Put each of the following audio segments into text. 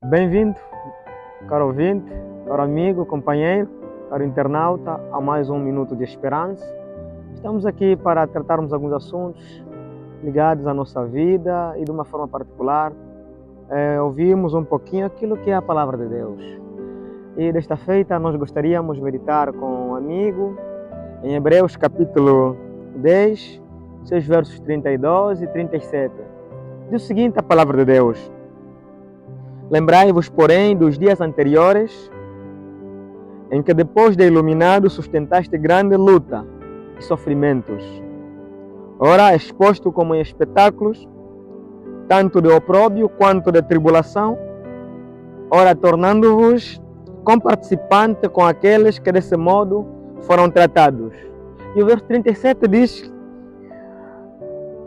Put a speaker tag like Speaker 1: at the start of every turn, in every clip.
Speaker 1: Bem-vindo, caro ouvinte, caro amigo, companheiro, caro internauta, a mais um Minuto de Esperança. Estamos aqui para tratarmos alguns assuntos ligados à nossa vida e de uma forma particular, ouvimos um pouquinho aquilo que é a Palavra de Deus. E desta feita nós gostaríamos de meditar com um amigo em Hebreus capítulo 10, seus versos 32 e 37. Diz o seguinte a Palavra de Deus: Lembrai-vos, porém, dos dias anteriores, em que depois de iluminado sustentaste grande luta e sofrimentos, ora exposto como em espetáculos, tanto de opróbio quanto de tribulação, ora tornando-vos comparticipante com aqueles que desse modo foram tratados. E o verso 37 diz: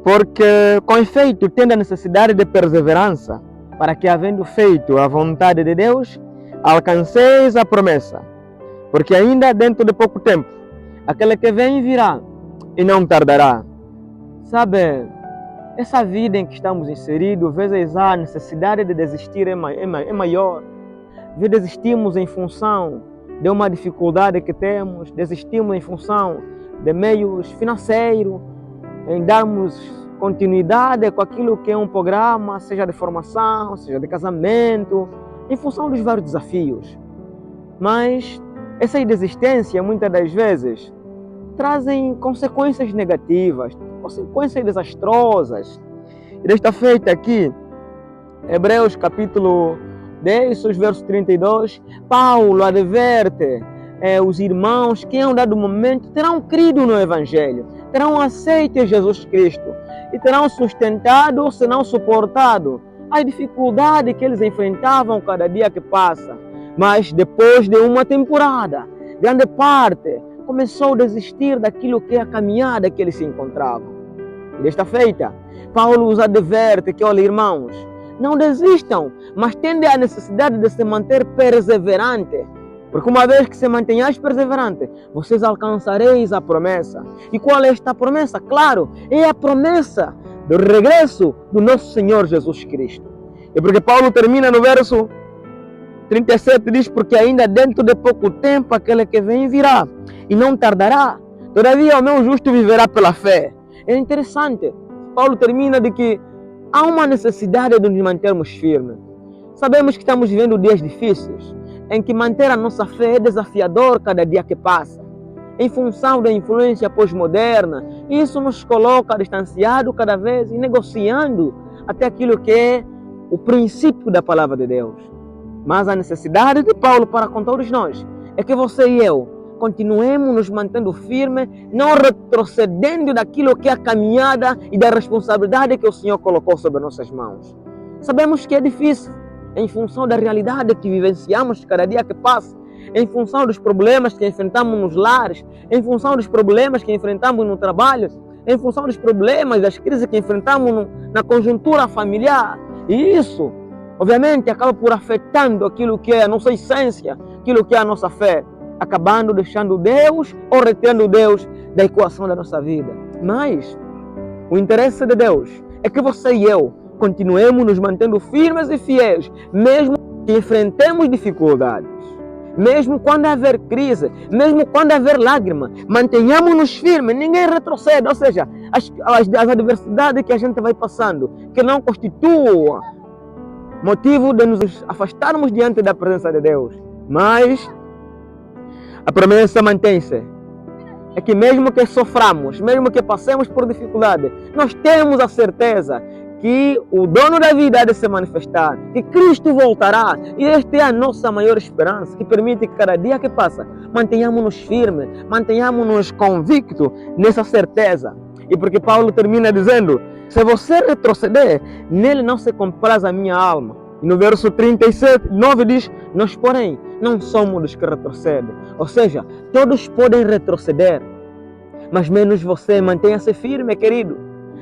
Speaker 1: porque com efeito tende a necessidade de perseverança, para que, havendo feito a vontade de Deus, alcanceis a promessa. Porque ainda dentro de pouco tempo, aquele que vem virá e não tardará. Sabe, essa vida em que estamos inseridos, às vezes a necessidade de desistir é maior. Às vezes desistimos em função de uma dificuldade que temos, desistimos em função de meios financeiros, em darmos continuidade com aquilo que é um programa, seja de formação, seja de casamento, em função dos vários desafios. Mas essa desistência, muitas das vezes, trazem consequências negativas, consequências desastrosas. E desta feita aqui, Hebreus capítulo 10, os versos 32, Paulo adverte os irmãos que em um dado momento terão crido no Evangelho, terão aceito Jesus Cristo e terão sustentado ou se não suportado a dificuldade que eles enfrentavam cada dia que passa. Mas depois de uma temporada, grande parte começou a desistir daquilo que é a caminhada que eles se encontravam. E desta feita, Paulo os adverte que, olha, irmãos, não desistam, mas tende a necessidade de se manter perseverante. Porque uma vez que se mantenhais perseverante, vocês alcançareis a promessa. E qual é esta promessa? Claro, é a promessa do regresso do nosso Senhor Jesus Cristo. E porque Paulo termina no verso 37, diz: porque ainda dentro de pouco tempo aquele que vem virá e não tardará. Todavia o meu justo viverá pela fé. É interessante, Paulo termina de que há uma necessidade de nos mantermos firmes. Sabemos que estamos vivendo dias difíceis, em que manter a nossa fé é desafiador cada dia que passa. Em função da influência pós-moderna, isso nos coloca distanciado cada vez e negociando até aquilo que é o princípio da palavra de Deus. Mas a necessidade de Paulo para com todos nós é que você e eu continuemos nos mantendo firmes, não retrocedendo daquilo que é a caminhada e da responsabilidade que o Senhor colocou sobre nossas mãos. Sabemos que é difícil, em função da realidade que vivenciamos cada dia que passa, em função dos problemas que enfrentamos nos lares, em função dos problemas que enfrentamos no trabalho, em função dos problemas, das crises que enfrentamos na conjuntura familiar. E isso, obviamente, acaba por afetando aquilo que é a nossa essência, aquilo que é a nossa fé, acabando deixando Deus ou retirando Deus da equação da nossa vida. Mas o interesse de Deus é que você e eu continuemos nos mantendo firmes e fiéis, mesmo que enfrentemos dificuldades, mesmo quando haver crise, mesmo quando haver lágrima, mantenhamos-nos firmes, ninguém retrocede. Ou seja, as adversidades que a gente vai passando, que não constituam motivo de nos afastarmos diante da presença de Deus, mas a promessa mantém-se. É que mesmo que soframos, mesmo que passemos por dificuldade, nós temos a certeza que o dono da vida há de se manifestar, que Cristo voltará, e esta é a nossa maior esperança, que permite que cada dia que passa mantenhamos-nos firmes, mantenhamos-nos convictos nessa certeza. E porque Paulo termina dizendo: se você retroceder, nele não se compraz a minha alma. E no verso 37:9 diz: nós, porém, não somos dos que retrocedem. Ou seja, todos podem retroceder, mas menos você. Mantenha-se firme, querido.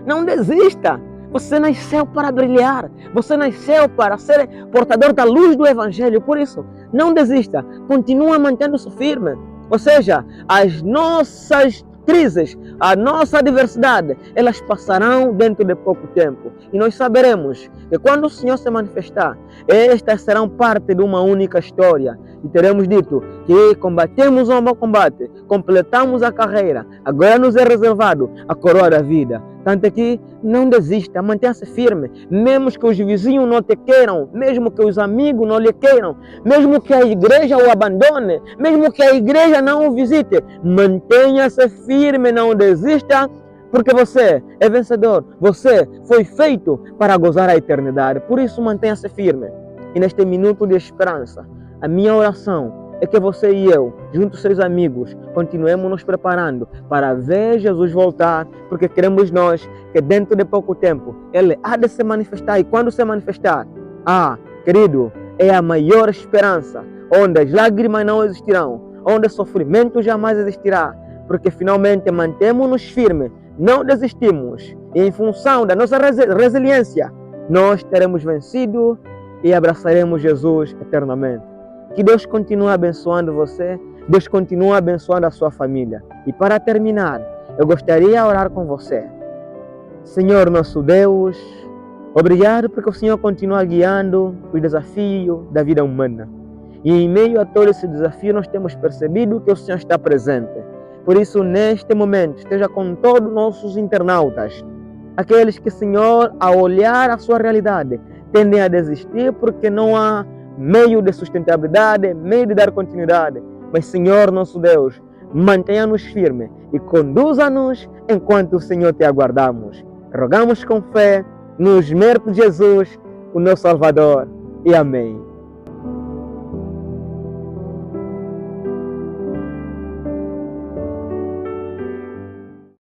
Speaker 1: Não desista. Você nasceu para brilhar. Você nasceu para ser portador da luz do Evangelho. Por isso, não desista. Continua mantendo-se firme. Ou seja, as nossas crises, a nossa adversidade, elas passarão dentro de pouco tempo. E nós saberemos que quando o Senhor se manifestar, estas serão parte de uma única história. E teremos dito que combatemos o bom combate, completamos a carreira, agora nos é reservado a coroa da vida. Tanto que não desista, mantenha-se firme, mesmo que os vizinhos não te queiram, mesmo que os amigos não lhe queiram, mesmo que a igreja o abandone, mesmo que a igreja não o visite, mantenha-se firme, não desista, porque você é vencedor, você foi feito para gozar a eternidade. Por isso, mantenha-se firme. E neste minuto de esperança, a minha oração é que você e eu, junto aos seus amigos, continuemos nos preparando para ver Jesus voltar, porque queremos nós que dentro de pouco tempo Ele há de se manifestar. E quando se manifestar, querido, é a maior esperança, onde as lágrimas não existirão, onde o sofrimento jamais existirá, porque finalmente mantemos-nos firmes, não desistimos, e em função da nossa resiliência, nós teremos vencido e abraçaremos Jesus eternamente. Que Deus continue abençoando você, Deus continue abençoando a sua família. E para terminar, eu gostaria de orar com você. Senhor nosso Deus, obrigado porque o Senhor continua guiando os desafios da vida humana. E em meio a todo esse desafio, nós temos percebido que o Senhor está presente. Por isso, neste momento, esteja com todos os nossos internautas, aqueles que, Senhor, ao olhar a sua realidade, tendem a desistir porque não há meio de sustentabilidade, meio de dar continuidade. Mas, Senhor nosso Deus, mantenha-nos firmes e conduza-nos enquanto o Senhor te aguardamos. Rogamos com fé, nos méritos de Jesus, o nosso Salvador. E amém.